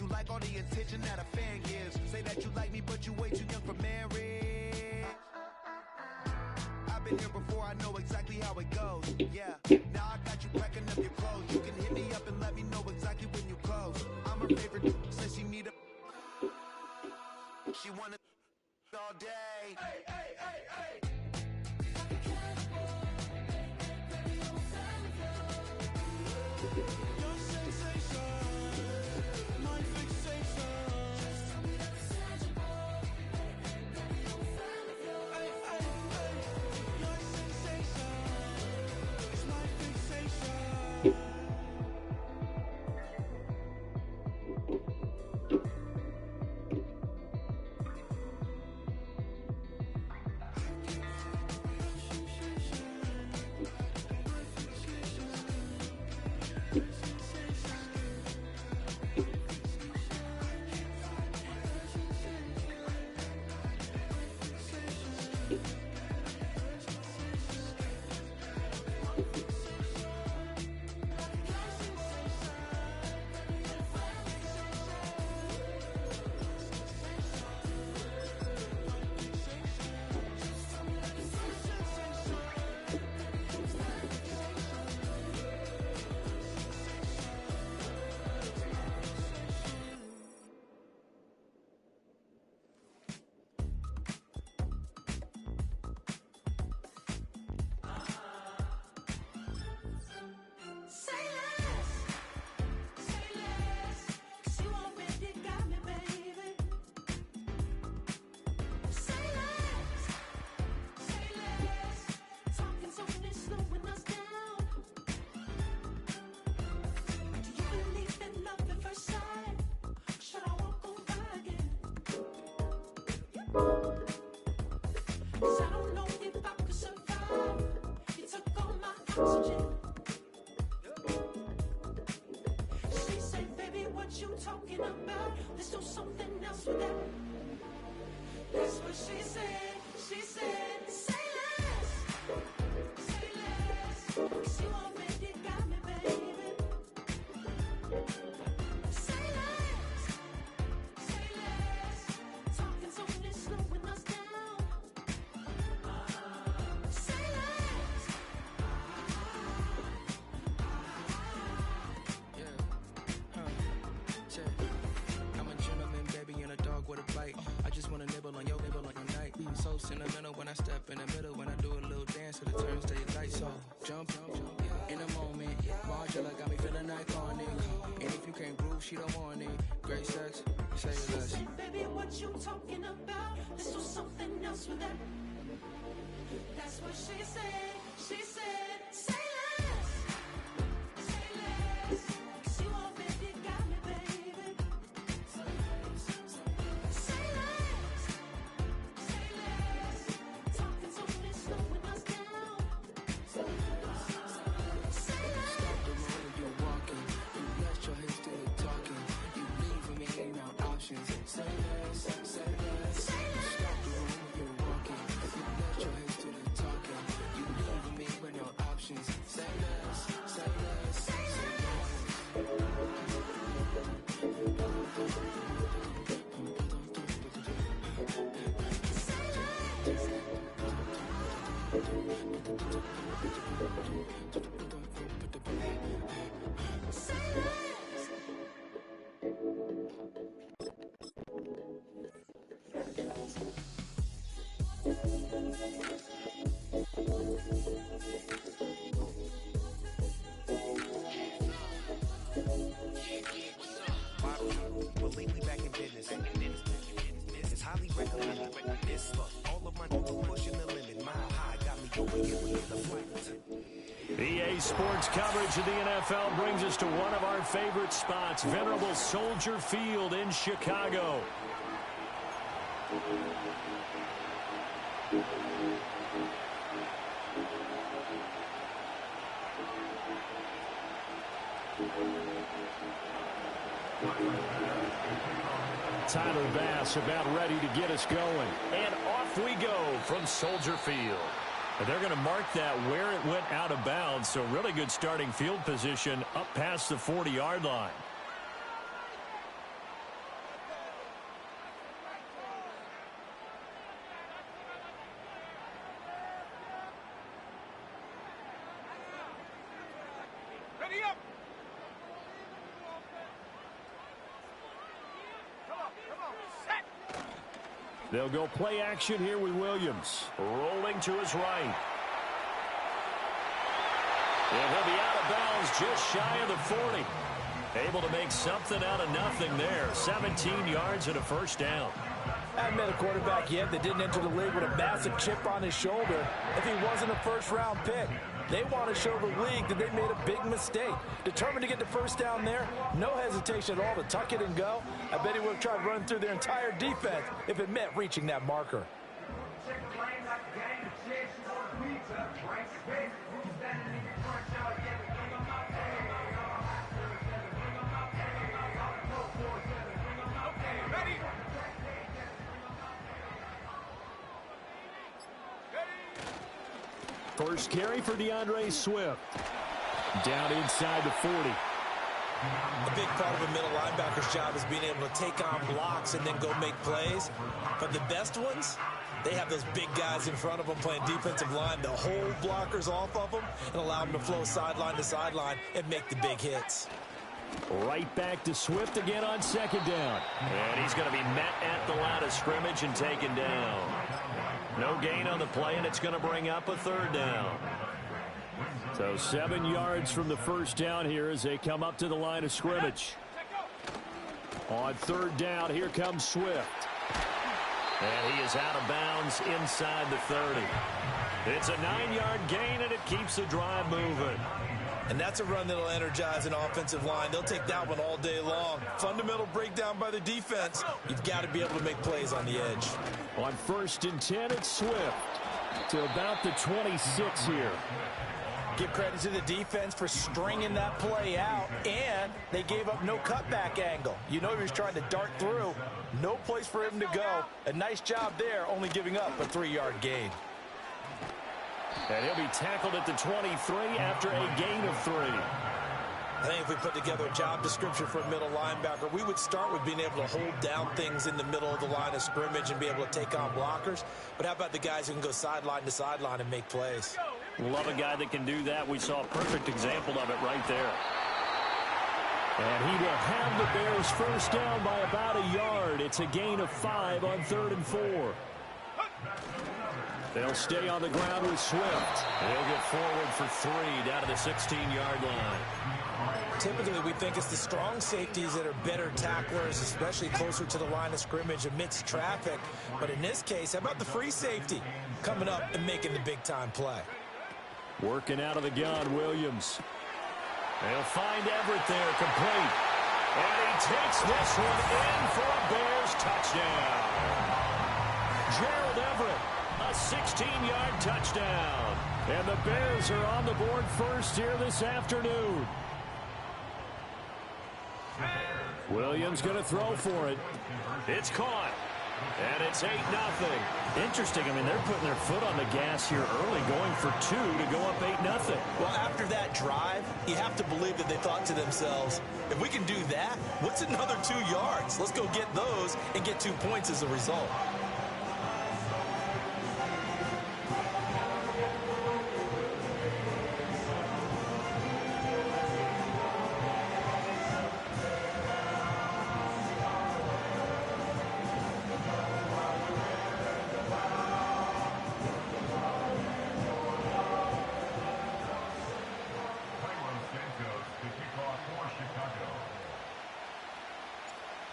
you like all the attention that a fan gives. Say that you like me, but you way too young for marriage. I've been here before, I know exactly how it goes. Yeah, now I got you packing up your clothes. You can hit me up and let me know exactly when you close. I'm her favorite, says she need a... She wanna all day. Hey, hey, hey, hey. Your sensation, my fixation. Just tell me that it's tangible. Hey, hey, hey. Your sensation is my fixation. Sentimental when I step in the middle, when I do a little dance to the turn stay light. So jump in a moment. Margella got me feeling iconic. And if you can't groove, she don't want it. Great sex, say less. Baby, what you talking about? Let's do something else with that. That's what she said. She said, say less. Say less. 'Cause you already got me, baby. Say less. Say less. Talking so much, slowing us down. Say less. Say less. Stop the road you're walking. You rest your hips to the talking. You leaving me ain't no options. Say less, say less. Say less. Stop the road you're walking. You rest your hips to the talking. You leaving me with no options. Say less, say less, say less. Well, lately back in business. It's highly recommended. This look, all of my people pushing the limit. Mile high got me over here with the flight. EA Sports coverage of the NFL brings us to one of our favorite spots, venerable Soldier Field in Chicago. Tyler Bass about ready to get us going. And off we go from Soldier Field. And they're going to mark that where it went out of bounds. So really good starting field position up past the 40-yard line. They'll go play action here with Williams. Rolling to his right. And he'll be out of bounds just shy of the 40. Able to make something out of nothing there. 17 yards and a first down. I haven't met a quarterback yet that didn't enter the league with a massive chip on his shoulder if he wasn't a first-round pick. They want to show the league that they made a big mistake. Determined to get the first down there, no hesitation at all to tuck it and go. I bet he would have tried running through their entire defense if it meant reaching that marker. First carry for DeAndre Swift. Down inside the 40. A big part of a middle linebacker's job is being able to take on blocks and then go make plays. But the best ones, they have those big guys in front of them playing defensive line to hold blockers off of them and allow them to flow sideline to sideline and make the big hits. Right back to Swift again on second down. And he's going to be met at the line of scrimmage and taken down. No gain on the play, and it's going to bring up a third down. So 7 yards from the first down here as they come up to the line of scrimmage. On third down, here comes Swift. And he is out of bounds inside the 30. It's a 9-yard gain, and it keeps the drive moving. And that's a run that'll energize an offensive line. They'll take that one all day long. Fundamental breakdown by the defense. You've got to be able to make plays on the edge. On 1st and 10, it's Swift to about the 26 here. Give credit to the defense for stringing that play out, and they gave up no cutback angle. You know he was trying to dart through. No place for him to go. A nice job there, only giving up a 3-yard gain. And he'll be tackled at the 23 after a gain of 3. I think if we put together a job description for a middle linebacker, we would start with being able to hold down things in the middle of the line of scrimmage and be able to take on blockers. But how about the guys who can go sideline to sideline and make plays? Love a guy that can do that. We saw a perfect example of it right there. And he will have the Bears first down by about a yard. It's a gain of 5 on 3rd and 4. They'll stay on the ground with Swift. They'll get forward for 3 down to the 16-yard line. Typically, we think it's the strong safeties that are better tacklers, especially closer to the line of scrimmage amidst traffic. But in this case, how about the free safety coming up and making the big-time play? Working out of the gun, Williams. They'll find Everett there, complete. And he takes this one in for a Bears touchdown. Gerald Everett, a 16-yard touchdown. And the Bears are on the board first here this afternoon. Williams going to throw for it. It's caught. And it's 8-0. Interesting. I mean, they're putting their foot on the gas here early, going for 2 to go up 8-0. Well, after that drive, you have to believe that they thought to themselves, if we can do that, what's another 2 yards? Let's go get those and get 2 points as a result.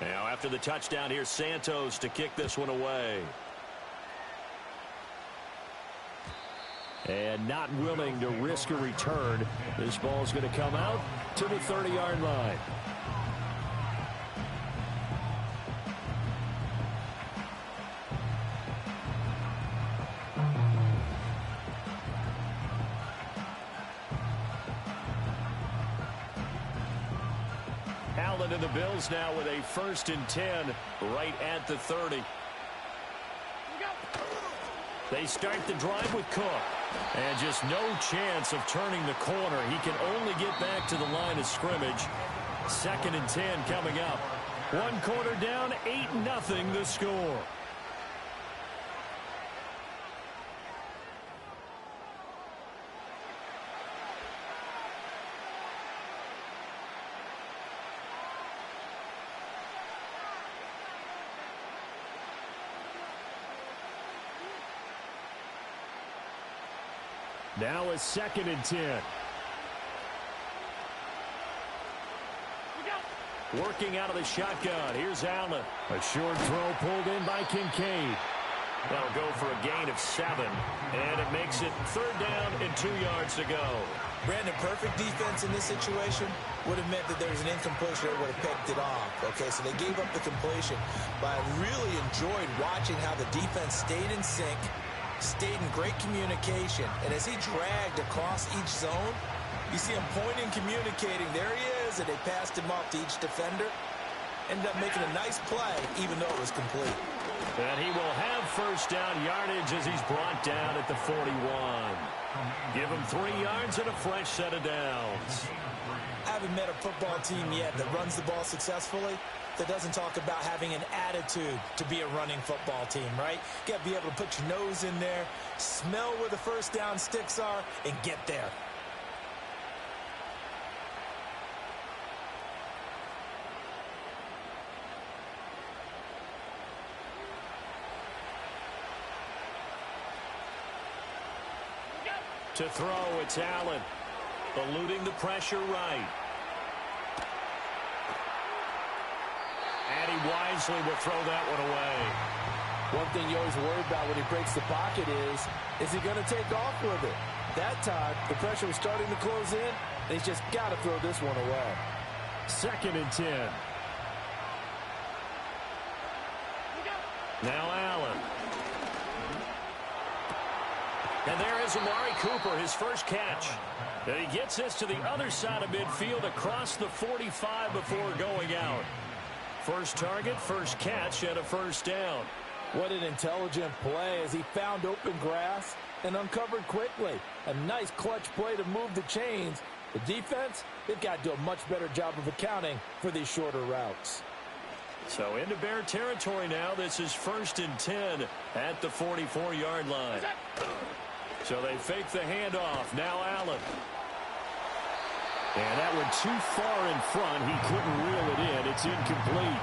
Now, after the touchdown, here's Santos to kick this one away. And not willing to risk a return. This ball's going to come out to the 30-yard line. Allen and the Bills now with a 1st and 10 right at the 30. They start the drive with Cook. And just no chance of turning the corner. He can only get back to the line of scrimmage. 2nd and 10 coming up. 1 quarter down, 8-0 the score. Now a 2nd and 10. Working out of the shotgun. Here's Allen. A short throw pulled in by Kincaid. That'll go for a gain of 7. And it makes it 3rd down and 2 yards to go. Brandon, perfect defense in this situation would have meant that there was an incompletion that would have picked it off. Okay, so they gave up the completion. But I really enjoyed watching how the defense stayed in sync, stayed in great communication. And as he dragged across each zone, you see him pointing, communicating. There he is, and they passed him off to each defender. Ended up making a nice play, even though it was complete. And he will have 1st down yardage as he's brought down at the 41. Give him 3 yards and a fresh set of downs. I haven't met a football team yet that runs the ball successfully that doesn't talk about having an attitude to be a running football team, right? You got to be able to put your nose in there, smell where the 1st down sticks are, and get there. To throw, it's Allen. Eluding the pressure right. And he wisely will throw that one away. One thing you always worry about when he breaks the pocket is he going to take off with it? That time, the pressure was starting to close in, and he's just got to throw this one away. 2nd and 10. Now Allen. And there is Amari Cooper, his first catch. And he gets this to the other side of midfield across the 45 before going out. First target, first catch, and a 1st down. What an intelligent play as he found open grass and uncovered quickly. A nice clutch play to move the chains. The defense, they've got to do a much better job of accounting for these shorter routes. So into Bear territory now. This is 1st and 10 at the 44-yard line. So they fake the handoff. Now Allen. And that one too far in front. He couldn't reel it in. It's incomplete.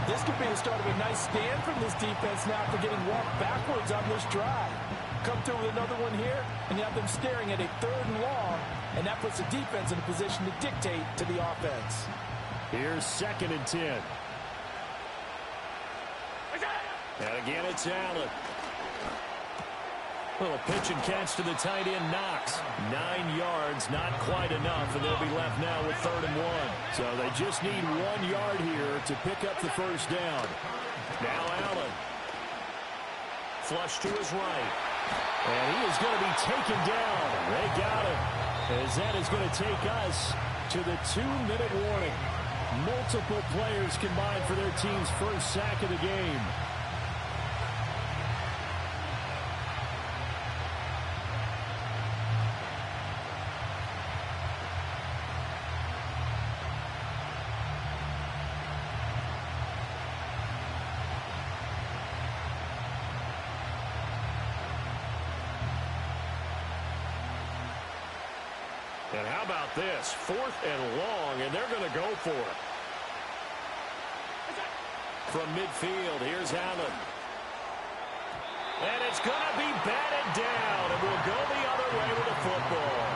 This could be the start of a nice stand from this defense now after getting walked backwards on this drive. Come through with another one here, and you have them staring at a 3rd and long, and that puts the defense in a position to dictate to the offense. Here's 2nd and 10. And again, it's Allen. Little pitch and catch to the tight end, Knox. 9 yards, not quite enough, and they'll be left now with 3rd and 1. So they just need 1 yard here to pick up the 1st down. Now Allen. Flush to his right. And he is going to be taken down. They got him. As that is going to take us to the 2-minute warning. Multiple players combined for their team's first sack of the game. And how about this? 4th and long, and they're going to go for it. From midfield, here's Allen. And it's going to be batted down, and we'll go the other way with the football.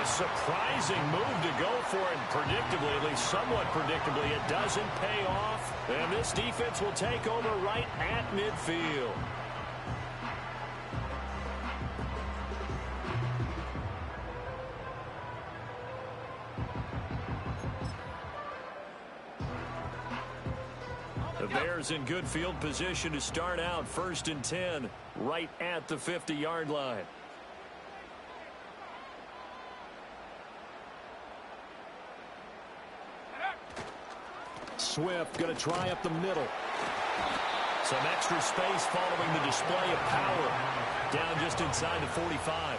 A surprising move to go for it, predictably, at least somewhat predictably, it doesn't pay off. And this defense will take over right at midfield. The Bears in good field position to start out 1st and 10 right at the 50-yard line. Swift going to try up the middle. Some extra space following the display of power. Down just inside the 45.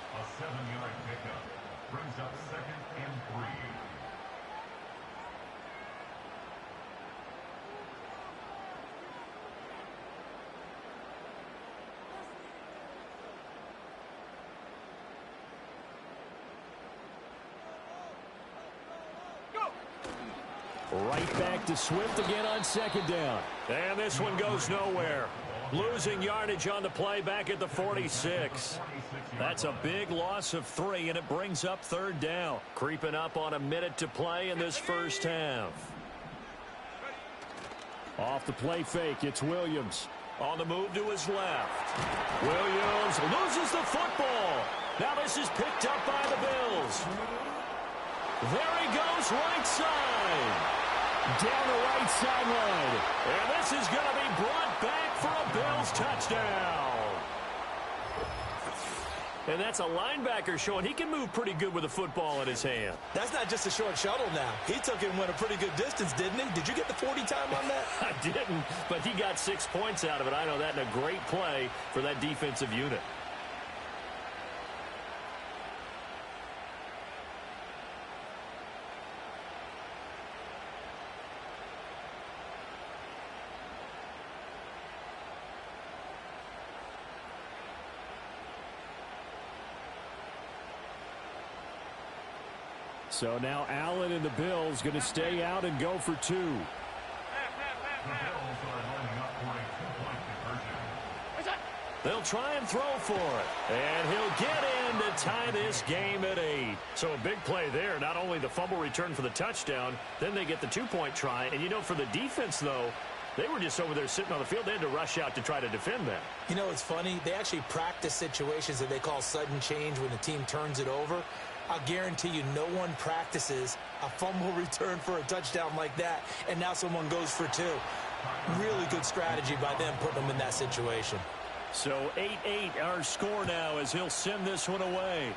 A 7-yard pickup brings up 2nd and 3. Right back to Swift again on 2nd down. And this one goes nowhere. Losing yardage on the play back at the 46. That's a big loss of 3, and it brings up third down. Creeping up on a minute to play in this first half. Off the play fake, it's Williams. On the move to his left. Williams loses the football. Now this is picked up by the Bills. There he goes, right side. Down the right sideline. And this is going to be brought back for a Bills touchdown. And that's a linebacker showing he can move pretty good with a football in his hand. That's not just a short shuttle now. He took it and went a pretty good distance, didn't he? Did you get the 40 time on that? I didn't, but he got 6 points out of it. I know that, in a great play for that defensive unit. So now Allen and the Bills going to stay out and go for 2. The Bills are lining up for a 2-point conversion. They'll try and throw for it. And he'll get in to tie this game at 8. So a big play there. Not only the fumble return for the touchdown, then they get the 2-point try. And, you know, for the defense, though, they were just over there sitting on the field. They had to rush out to try to defend that. You know, it's funny. They actually practice situations that they call sudden change when the team turns it over. I'll guarantee you no one practices a fumble return for a touchdown like that, and now someone goes for 2. Really good strategy by them putting them in that situation. So 8-8 our score now as he'll send this one away.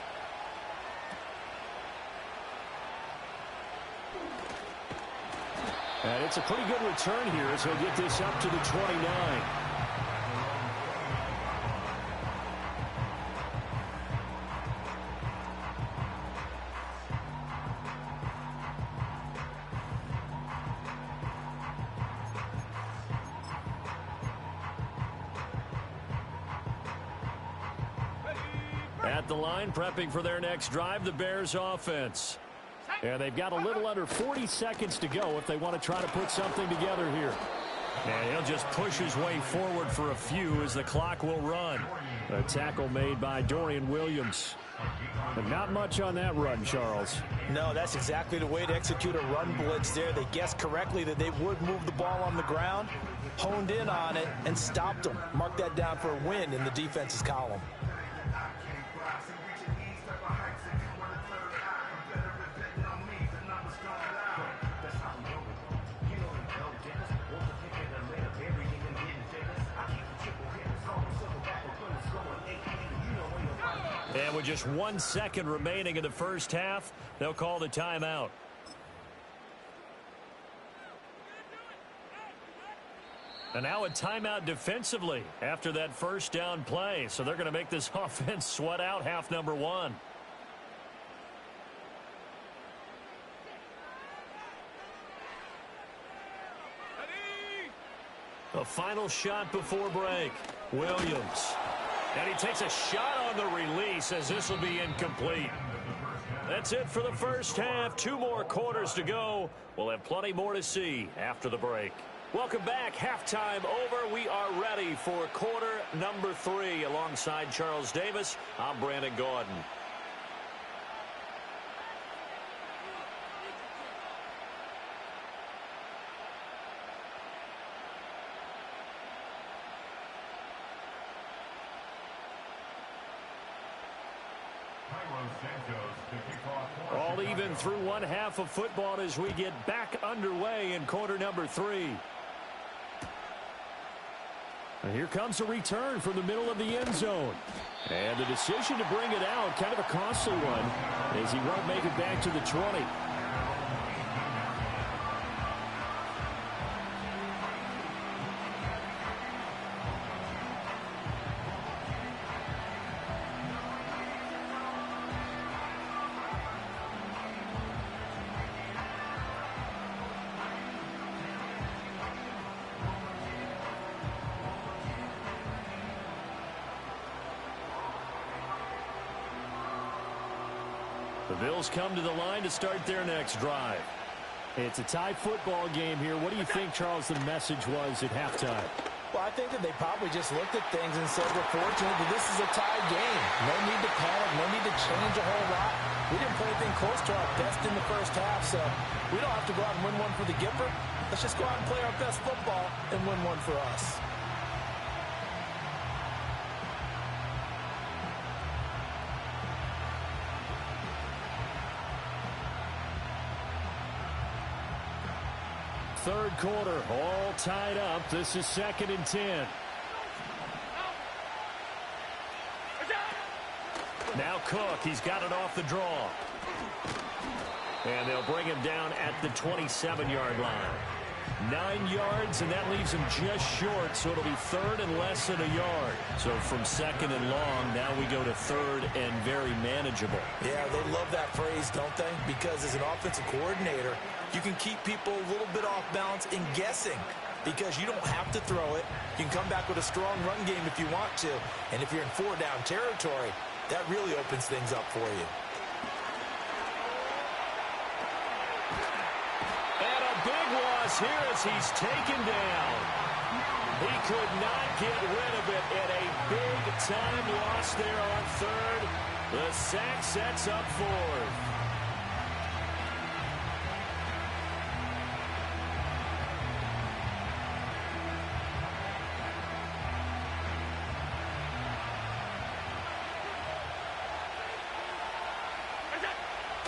And it's a pretty good return here as he'll get this up to the 29. At the line, prepping for their next drive, the Bears offense. And they've got a little under 40 seconds to go if they want to try to put something together here. And he'll just push his way forward for a few as the clock will run. A tackle made by Dorian Williams. But not much on that run, Charles. No, that's exactly the way to execute a run blitz there. They guessed correctly that they would move the ball on the ground, honed in on it, and stopped them. Mark that down for a win in the defense's column. And with just 1 second remaining in the first half, they'll call the timeout. And now a timeout defensively after that first down play. So they're going to make this offense sweat out half number 1. A final shot before break. Williams. And he takes a shot on the release as this will be incomplete. That's it for the first half. 2 more quarters to go. We'll have plenty more to see after the break. Welcome back. Halftime over. We are ready for quarter number 3. Alongside Charles Davis, I'm Brandon Gordon. All even through one half of football as we get back underway in quarter number 3. And here comes a return from the middle of the end zone. And the decision to bring it out, kind of a costly one, as he won't make it back to the 20. The Bills come to the line to start their next drive. It's a tie football game here. What do you think, Charles, the message was at halftime? Well, I think that they probably just looked at things and said, we're fortunate that this is a tie game. No need to panic, no need to change a whole lot. We didn't play anything close to our best in the first half, so we don't have to go out and win one for the Gipper. Let's just go out and play our best football and win one for us. Third quarter, all tied up. This is 2nd and 10. Now Cook, he's got it off the draw. And they'll bring him down at the 27-yard line. 9 yards, and that leaves him just short, so it'll be 3rd and less than a yard. So from 2nd and long, now we go to 3rd and very manageable. Yeah, they love that phrase, don't they? Because as an offensive coordinator, you can keep people a little bit off balance in guessing because you don't have to throw it. You can come back with a strong run game if you want to. And if you're in 4-down territory, that really opens things up for you. And a big loss here as he's taken down. He could not get rid of it at a big-time loss there on 3rd. The sack sets up 4th.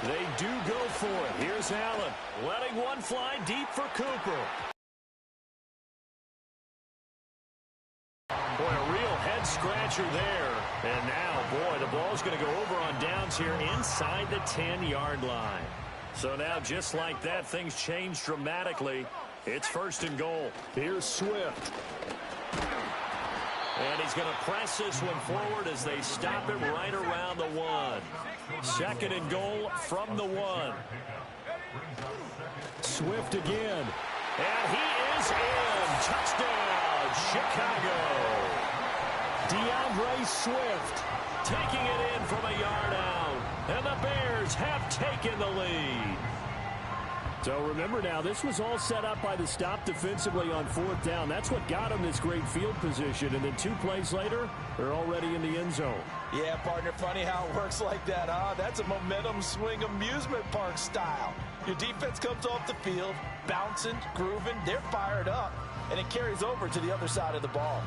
They do go for it. Here's Allen, letting one fly deep for Cooper. Boy, a real head-scratcher there. And now, boy, the ball's going to go over on downs here inside the 10-yard line. So now, just like that, things change dramatically. It's 1st and goal. Here's Swift. And he's going to press this one forward as they stop him right around the 1. 2nd and goal from the 1. Swift again. And he is in. Touchdown, Chicago. DeAndre Swift taking it in from a yard out. And the Bears have taken the lead. So remember now, this was all set up by the stop defensively on 4th down. That's what got them this great field position. And then 2 plays later, they're already in the end zone. Yeah, partner, funny how it works like that, huh? That's a momentum swing amusement park style. Your defense comes off the field, bouncing, grooving, they're fired up, and it carries over to the other side of the ball.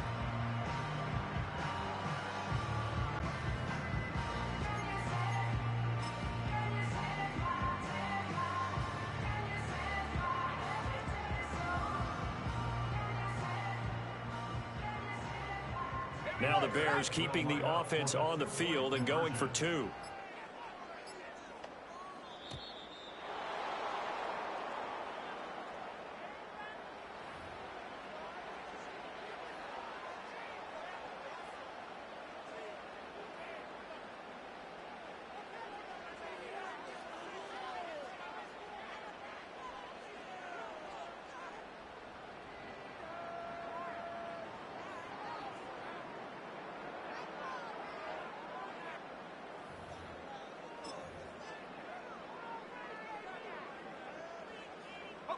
Now the Bears keeping the offense on the field and going for 2.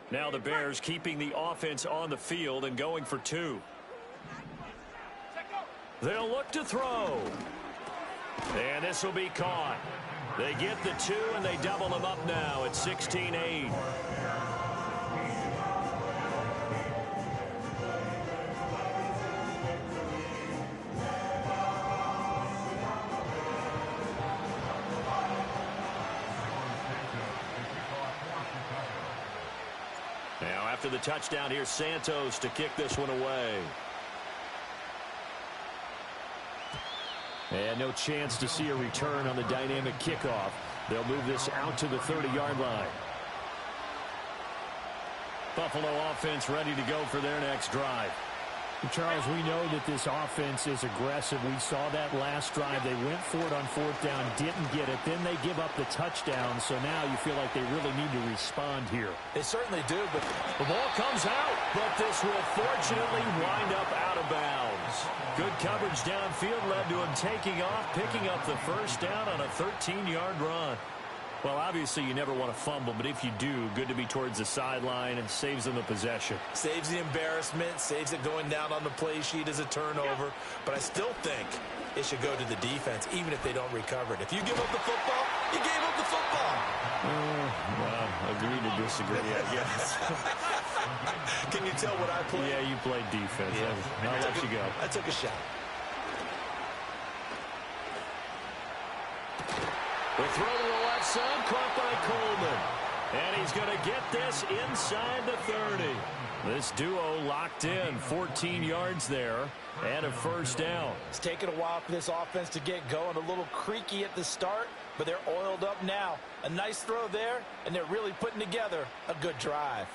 Now the Bears keeping the offense on the field and going for 2. They'll look to throw. And this will be caught. They get the 2, and they double them up now at 16-8. After the touchdown, here's Santos to kick this one away. And no chance to see a return on the dynamic kickoff. They'll move this out to the 30-yard line. Buffalo offense ready to go for their next drive. Charles, we know that this offense is aggressive. We saw that last drive. They went for it on 4th down, didn't get it. Then they give up the touchdown. So now you feel like they really need to respond here. They certainly do, but the ball comes out. But this will fortunately wind up out of bounds. Good coverage downfield led to him taking off, picking up the 1st down on a 13-yard run. Well, obviously you never want to fumble, but if you do, good to be towards the sideline and saves them the possession. Saves the embarrassment, saves it going down on the play sheet as a turnover. But I still think it should go to the defense, even if they don't recover it. If you give up the football, you gave up the football. Well, agree to disagree, I guess. Can you tell what I played? Yeah, you played defense. Yeah. I'll let you go. I took a shot. The throw to the left side, caught by Coleman. And he's going to get this inside the 30. This duo locked in, 14 yards there, and a first down. It's taken a while for this offense to get going. A little creaky at the start, but they're oiled up now. A nice throw there, and they're really putting together a good drive.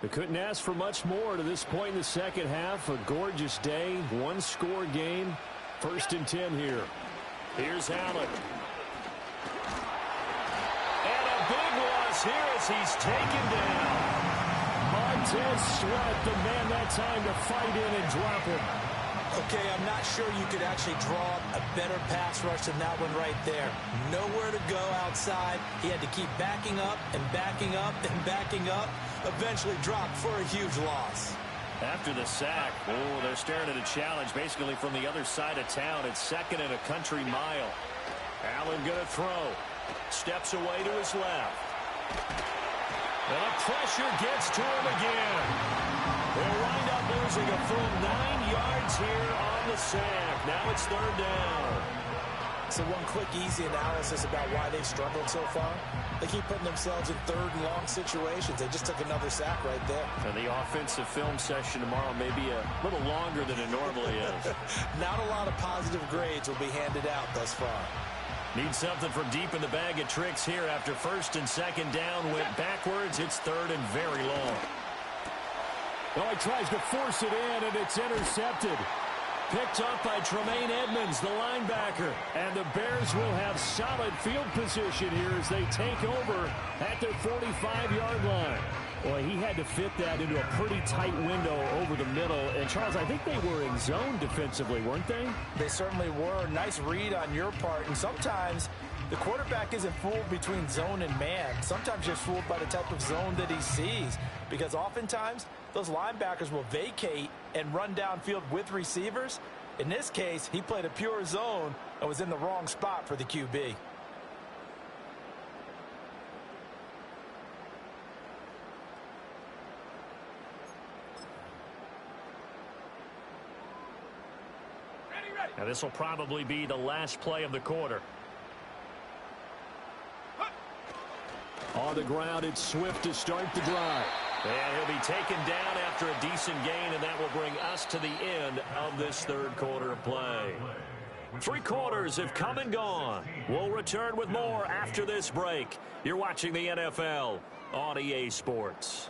They couldn't ask for much more to this point in the second half. A gorgeous day, one-score game. 1st and 10 here. Here's Allen. And a big loss here as he's taken down. Montez Sweat, the man that time to fight in and drop him. Okay, I'm not sure you could actually draw a better pass rush than that one right there. Nowhere to go outside. He had to keep backing up and backing up and backing up. Eventually dropped for a huge loss. After the sack, they're staring at a challenge basically from the other side of town. It's 2nd and a country mile. Allen going to throw. Steps away to his left. And the pressure gets to him again. They'll wind up losing a full 9 yards here on the sack. Now it's 3rd down. So one quick, easy analysis about why they've struggled so far. They keep putting themselves in 3rd and long situations. They just took another sack right there. And the offensive film session tomorrow may be a little longer than it normally is. Not a lot of positive grades will be handed out thus far. Need something from deep in the bag of tricks here after 1st and 2nd down. Went backwards. It's 3rd and very long. Oh, he tries to force it in, and it's intercepted. Picked up by Tremaine Edmonds, the linebacker. And the Bears will have solid field position here as they take over at their 45-yard line. Boy, he had to fit that into a pretty tight window over the middle. And, Charles, I think they were in zone defensively, weren't they? They certainly were. Nice read on your part. And sometimes the quarterback isn't fooled between zone and man. Sometimes you're fooled by the type of zone that he sees. Because oftentimes, those linebackers will vacate and run downfield with receivers. In this case, he played a pure zone and was in the wrong spot for the QB. Now this will probably be the last play of the quarter. On the ground, it's Swift to start the drive. And he'll be taken down after a decent gain, and that will bring us to the end of this 3rd quarter of play. 3 quarters have come and gone. We'll return with more after this break. You're watching the NFL on EA Sports.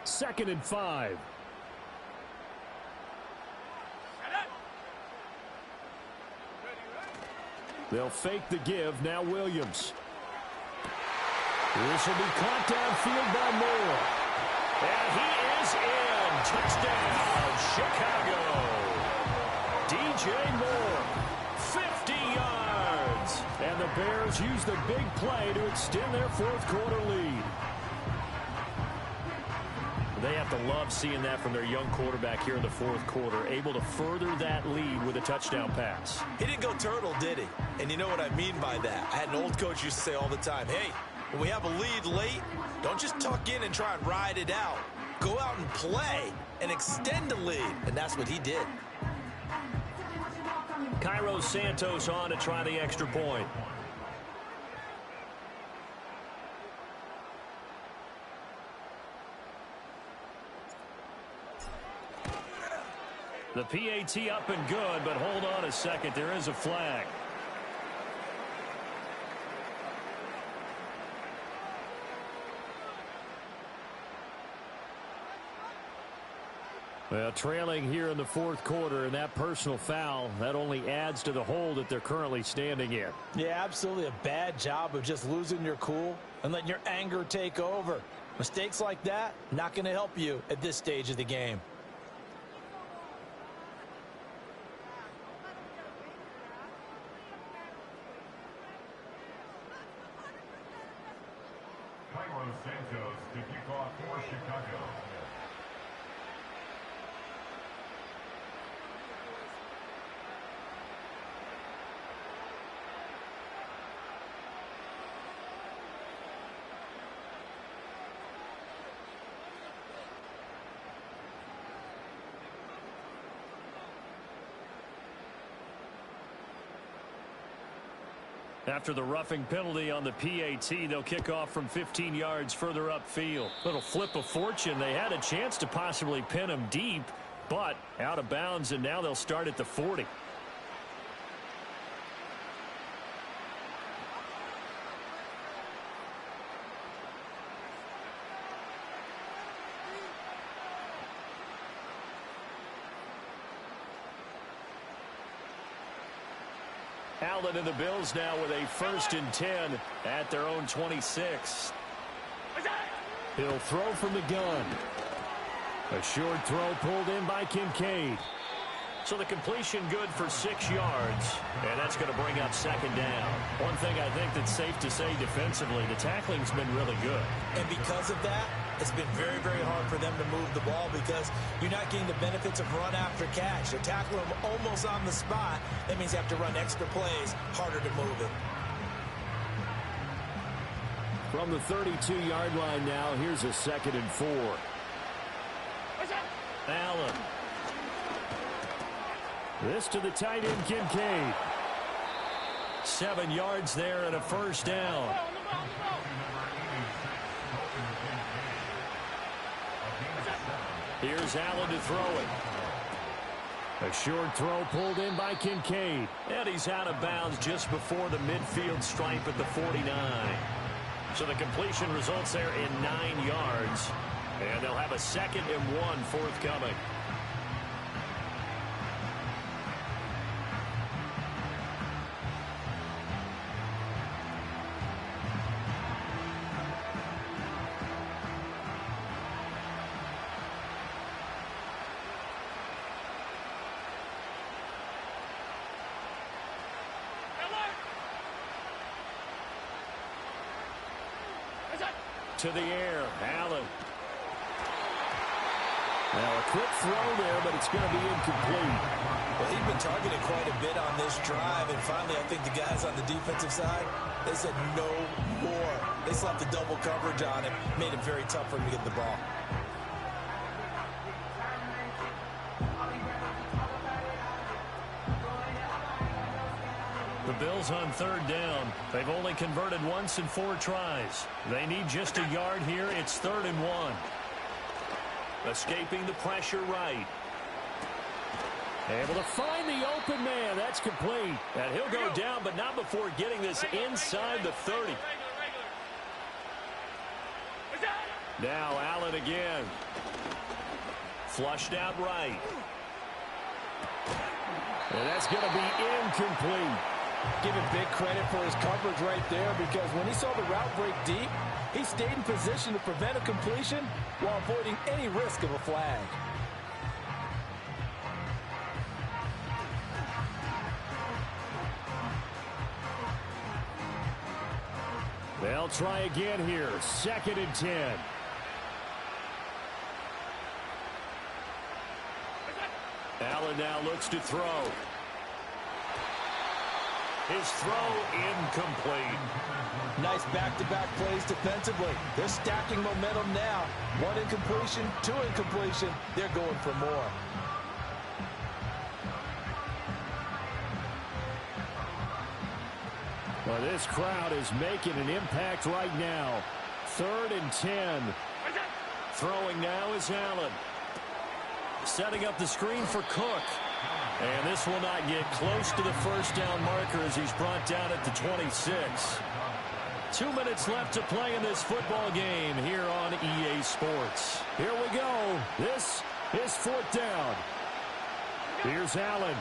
Second and 5. They'll fake the give. Now Williams. This will be caught downfield by Moore. And he is in. Touchdown, Chicago. DJ Moore, 50 yards. And the Bears use the big play to extend their 4th quarter lead. They have to love seeing that from their young quarterback here in the 4th quarter, able to further that lead with a touchdown pass. He didn't go turtle, did he? And you know what I mean by that. I had an old coach used to say all the time, hey, when we have a lead late, don't just tuck in and try and ride it out. Go out and play and extend the lead. And that's what he did. Cairo Santos on to try the extra point. The PAT up and good, but hold on a second. There is a flag. Well, trailing here in the fourth quarter, and that personal foul, that only adds to the hole that they're currently standing in. Yeah, absolutely a bad job of just losing your cool and letting your anger take over. Mistakes like that, not going to help you at this stage of the game. Santos to kick off for Chicago. After the roughing penalty on the PAT, they'll kick off from 15 yards further upfield. Little flip of fortune. They had a chance to possibly pin him deep, but out of bounds, and now they'll start at the 40. Allen and the Bills now with a 1st and 10 at their own 26. He'll throw from the gun. A short throw pulled in by Kincaid. So the completion good for 6 yards, and that's going to bring up 2nd down. One thing I think that's safe to say defensively, the tackling's been really good. And because of that, it's been very, very hard for them to move the ball because you're not getting the benefits of run after catch. They're tackling them almost on the spot. That means you have to run extra plays, harder to move it. From the 32-yard line now, here's a 2nd and 4. Allen. This to the tight end, Kincaid. 7 yards there and a 1st down. Here's Allen to throw it. A short throw pulled in by Kincaid. And he's out of bounds just before the midfield stripe at the 49. So the completion results there in 9 yards. And they'll have a 2nd and 1 forthcoming. To the air, Allen. Now a quick throw there, but it's going to be incomplete. Well, he's been targeted quite a bit on this drive, and finally I think the guys on the defensive side, they said no more. They slapped the double coverage on him, made it very tough for him to get the ball. The Bills on 3rd down. They've only converted once in 4 tries. They need just a yard here. It's 3rd and 1. Escaping the pressure right. Able to find the open man. That's complete. And he'll go down, but not before getting this inside the 30. Now Allen again. Flushed out right. And that's going to be incomplete. Give him big credit for his coverage right there because when he saw the route break deep, he stayed in position to prevent a completion while avoiding any risk of a flag. They'll try again here. 2nd and 10. Allen now looks to throw. His throw incomplete. Nice back-to-back plays defensively. They're stacking momentum now. 1 incompletion, 2 incompletion. They're going for more. Well, this crowd is making an impact right now. 3rd and 10. Throwing now is Allen. Setting up the screen for Cook. And this will not get close to the 1st down marker as he's brought down at the 26. 2 minutes left to play in this football game here on EA Sports. Here we go. This His fourth down. Here's Allen.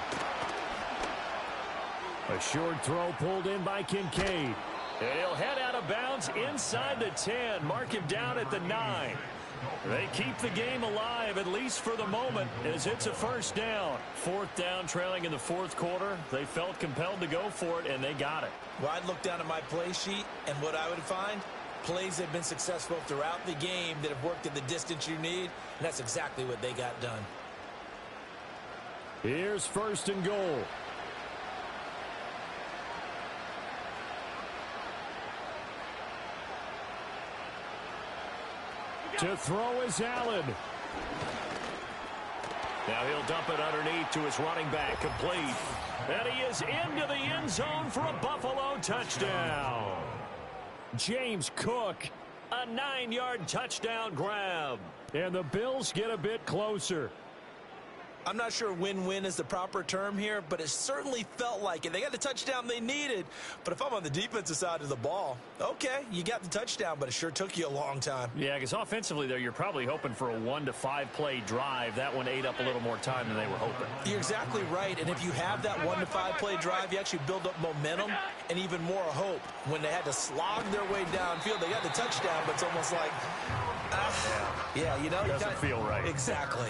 A short throw pulled in by Kincaid. And he'll head out of bounds inside the 10. Mark him down at the 9. They keep the game alive, at least for the moment, as it's a first down. Fourth down, trailing in the fourth quarter. They felt compelled to go for it, and they got it. Well, I'd look down at my play sheet, and what I would find, plays have been successful throughout the game that have worked at the distance you need, and that's exactly what they got done. Here's first and goal. To throw is Allen. Now he'll dump it underneath to his running back, complete. And he is into the end zone for a Buffalo touchdown. James Cook, a 9-yard touchdown grab. And the Bills get a bit closer. I'm not sure win-win is the proper term here, but it certainly felt like it. They got the touchdown they needed, but if I'm on the defensive side of the ball, okay, you got the touchdown, but it sure took you a long time. Yeah, because offensively there, you're probably hoping for a 1 to 5 play drive. That one ate up a little more time than they were hoping. You're exactly right, and if you have that 1 to 5 play drive, you actually build up momentum and even more hope. When they had to slog their way downfield, they got the touchdown, but it's almost like, yeah, you know. It doesn't feel right. Exactly.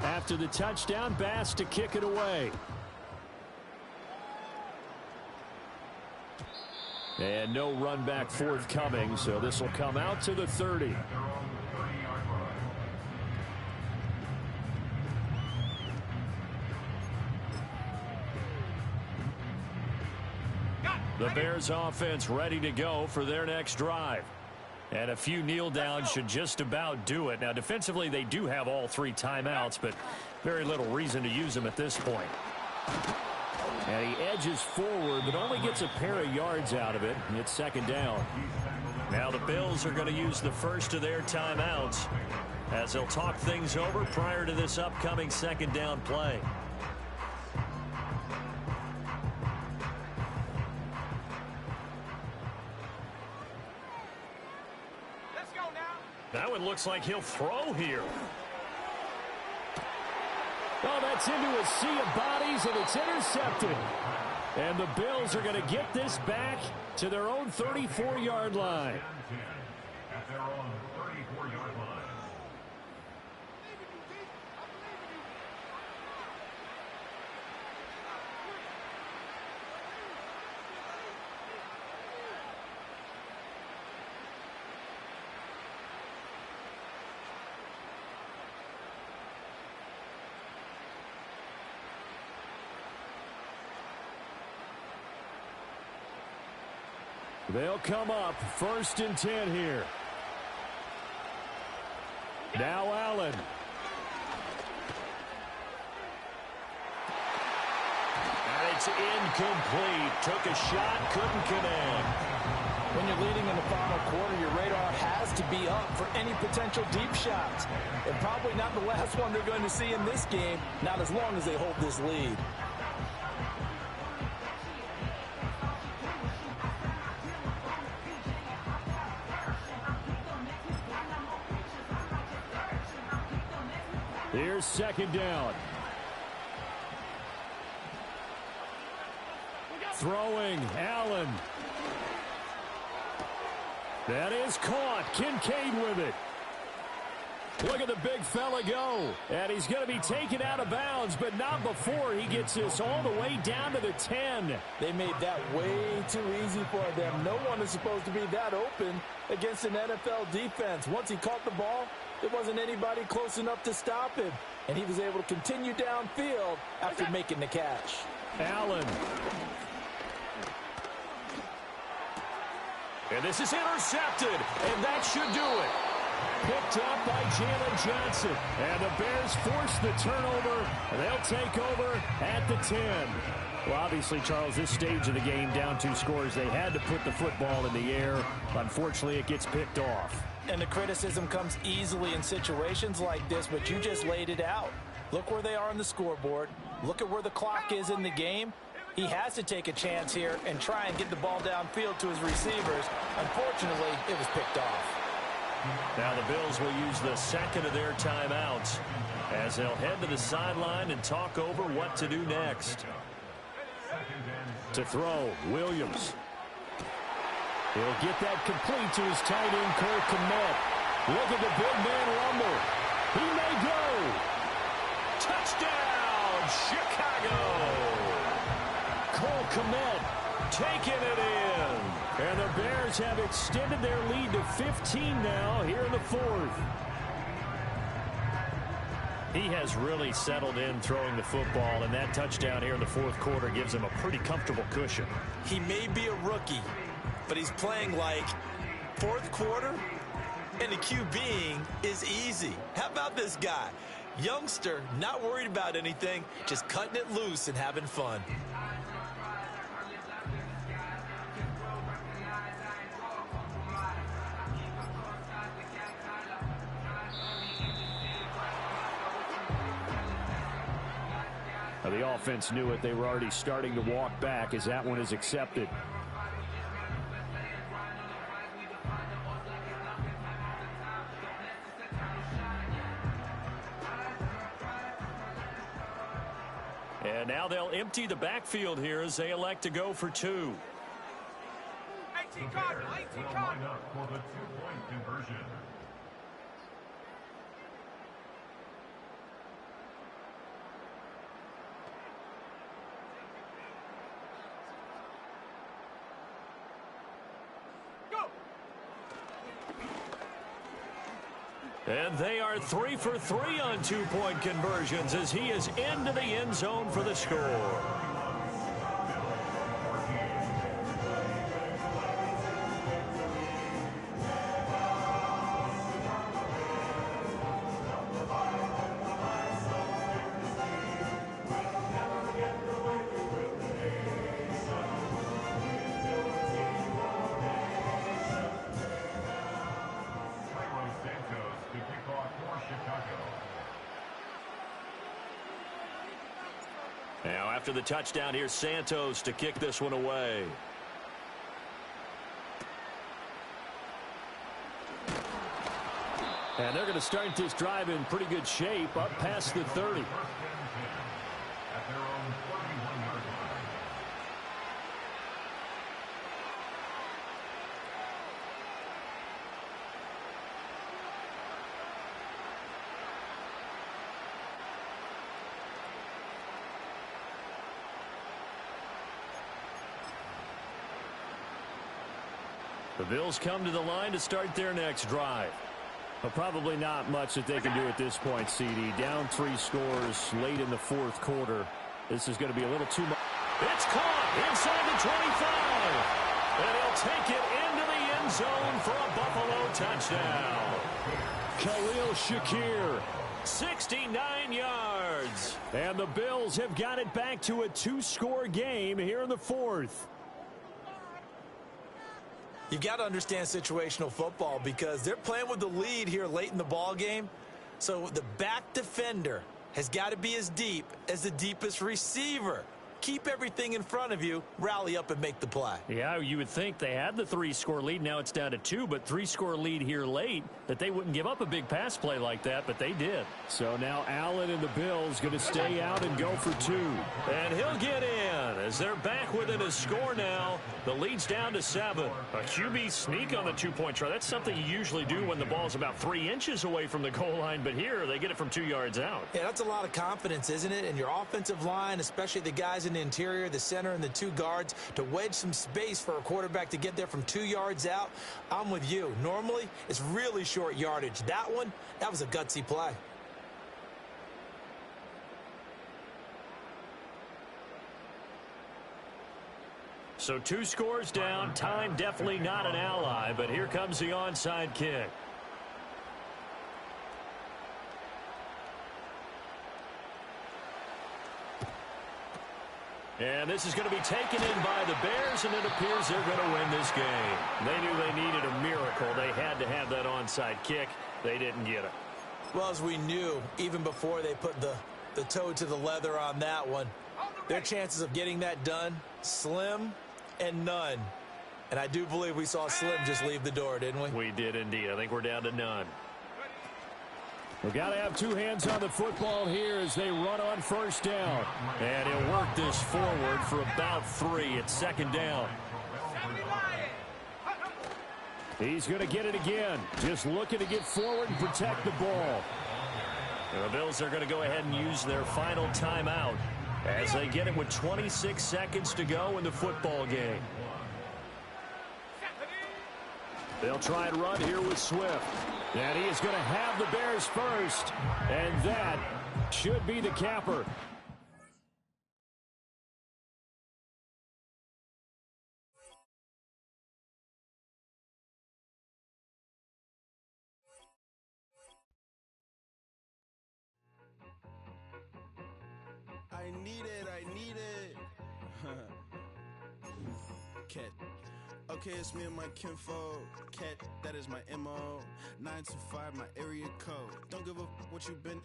After the touchdown, Bass to kick it away. And no run back forthcoming, so this will come out to the 30. The Bears offense ready to go for their next drive. And a few kneel downs should just about do it. Now, defensively, they do have all 3 timeouts, but very little reason to use them at this point. And he edges forward, but only gets a pair of yards out of it. And it's second down. Now the Bills are going to use the first of their timeouts as they'll talk things over prior to this upcoming second down play. That one looks like he'll throw here. Oh, that's into a sea of bodies, and it's intercepted. And the Bills are going to get this back to their own 34-yard line. At their own 34-yard line. They'll come up first and 10 here. Now Allen. And it's incomplete. Took a shot, couldn't connect. When you're leading in the final quarter, your radar has to be up for any potential deep shots. And probably not the last one they're going to see in this game, not as long as they hold this lead. Here's second down. Throwing, Allen. That is caught. Kincaid with it. Look at the big fella go. And he's going to be taken out of bounds, but not before he gets this all the way down to the 10. They made that way too easy for them. No one is supposed to be that open against an NFL defense. Once he caught the ball, there wasn't anybody close enough to stop him. And he was able to continue downfield after making the catch. Allen. And this is intercepted, and that should do it. Picked up by Jalen Johnson. And the Bears force the turnover. They'll take over at the 10. Well, obviously, Charles, this stage of the game, down 2 scores, they had to put the football in the air. Unfortunately, it gets picked off. And the criticism comes easily in situations like this, but you just laid it out. Look where they are on the scoreboard. Look at where the clock is in the game. He has to take a chance here and try and get the ball downfield to his receivers. Unfortunately, it was picked off. Now the Bills will use the second of their timeouts as they'll head to the sideline and talk over what to do next. To throw, Williams. He'll get that complete to his tight end, Cole Kmet. Look at the big man rumble. He may go. Touchdown, Chicago! Cole Kmet taking it in. And the Bears have extended their lead to 15 now here in the 4th. He has really settled in throwing the football, and that touchdown here in the 4th quarter gives him a pretty comfortable cushion. He may be a rookie, but he's playing like 4th quarter, and the QBing is easy. How about this guy? Youngster, not worried about anything, just cutting it loose and having fun. Now, the offense knew it. They were already starting to walk back as that one is accepted. And now they'll empty the backfield here as they elect to go for 2. 18 Cardinal, 18 Cardinal. For the 2-point conversion. And they are 3 for 3 on 2-point conversions as he is into the end zone for the score. Now after the touchdown, here's Santos to kick this one away. And they're going to start this drive in pretty good shape, up past the 30. At their own 41-yard line. The Bills come to the line to start their next drive. But probably not much that they can do at this point, CD. Down 3 scores late in the 4th quarter. This is going to be a little too much. It's caught inside the 25. And he'll take it into the end zone for a Buffalo touchdown. Khalil Shakir. 69 yards. And the Bills have got it back to a 2-score game here in the 4th. You've got to understand situational football because they're playing with the lead here late in the ball game. So the back defender has got to be as deep as the deepest receiver. Keep everything in front of you, rally up and make the play. Yeah, you would think they had the 3-score lead. Now it's down to 2, but 3-score lead here late, that they wouldn't give up a big pass play like that, but they did. So now Allen and the Bills going to stay out and go for 2. And he'll get in as they're back within a score now. The lead's down to 7. A QB sneak on the 2-point try. That's something you usually do when the ball's about 3 inches away from the goal line, but here they get it from 2 yards out. Yeah, that's a lot of confidence, isn't it? And your offensive line, especially the guys in the interior, the center, and the 2 guards, to wedge some space for a quarterback to get there from 2 yards out. I'm with you. Normally, it's really short yardage. That one, that was a gutsy play. So 2 scores down. Time definitely not an ally, but here comes the onside kick. And this is going to be taken in by the Bears, and it appears they're going to win this game. They knew they needed a miracle. They had to have that onside kick. They didn't get it. Well, as we knew, even before they put the toe to the leather on that one, their chances of getting that done, slim and none. And I do believe we saw Slim just leave the door, didn't we? We did indeed. I think we're down to none. We've got to have two hands on the football here as they run on first down. And he'll work this forward for about 3. It's second down. He's going to get it again. Just looking to get forward and protect the ball. And the Bills are going to go ahead and use their final timeout as they get it with 26 seconds to go in the football game. They'll try and run here with Swift. And he is going to have the Bears first. And that should be the capper. I need it. Cat. Okay, it's me and my kinfolk. Cat, that is my MO. 925, my area code. Don't give a what you been.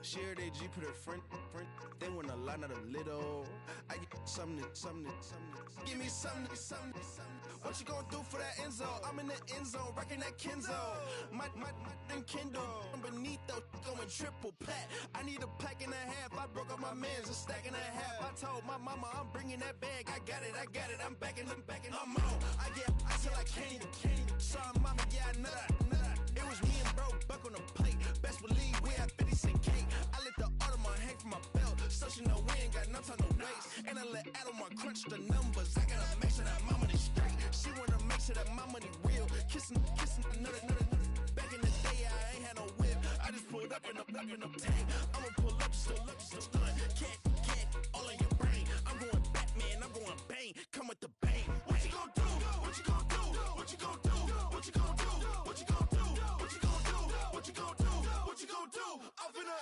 Shared AG, put her friend. They want a lot, not a little. I get something. Give me something. What you gonna do for that end zone? I'm in the end zone, rocking that Kenzo. My Kindle. Beneath though, going triple plat. I need a pack and a half. I broke up my mans, a stack and a half. I told my mama I'm bringing that bag. I got it. I'm backing. I'm on. I till I can't. Sorry, mama, yeah, I know that. It was me and bro, buck on the plate. Best believe we had 50 cent cake. I let the Audemars hang from my belt. So she know we ain't got no time to waste. And I let Adelmar crunch the numbers. I gotta make sure that my money straight. She wanna make sure that my money real. Kissing another. Back in the day, I ain't had no whip. I just pulled up in the tank. I'ma pull up, just stun. Can't, all in your brain. I'm going Batman, I'm going bang. Come with the bang. What you gonna do? What you gonna do? What you gonna do? What you gonna do? What you gonna do? What you gonna do? What you gonna do? What you gonna do? I'm finna.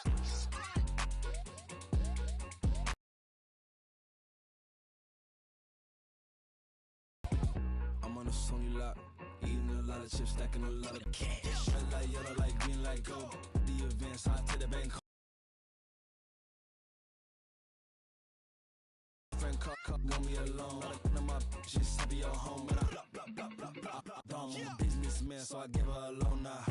I'm on a Sony lot, eating a lot of chips, stacking a lot of cash. Red light, yellow light, green light, go. The events, hot to the bank. Friend car, want me alone. None of my bitches be your home, and I don't businessman, so I give her a loan now.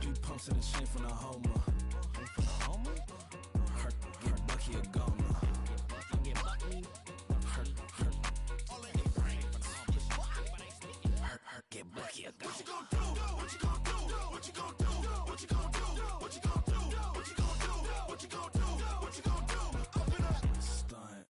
3 pumps in the chain from the Homer. Her Bucky a goner. Get Bucky a goner. What you gonna do? What you gonna do? What you gonna do? What you gonna do? What you gonna do? What you gonna do? What you gonna do? What you gonna do? Up in a stunt.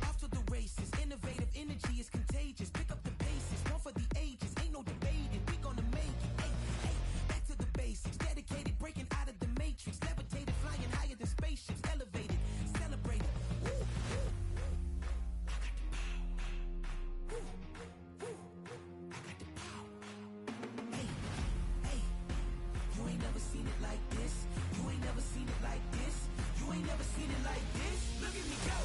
After the races, innovative energy is contagious. Pick up the paces, one for the ages. Ain't no debating, we gonna make it. Back to the basics. Dedicated, breaking out of the matrix. Levitated, flying higher than spaceships. Elevated, celebrated. Woo. Hey, you ain't never seen it like this. You ain't never seen it like this. You ain't never seen it like this. Look at me go.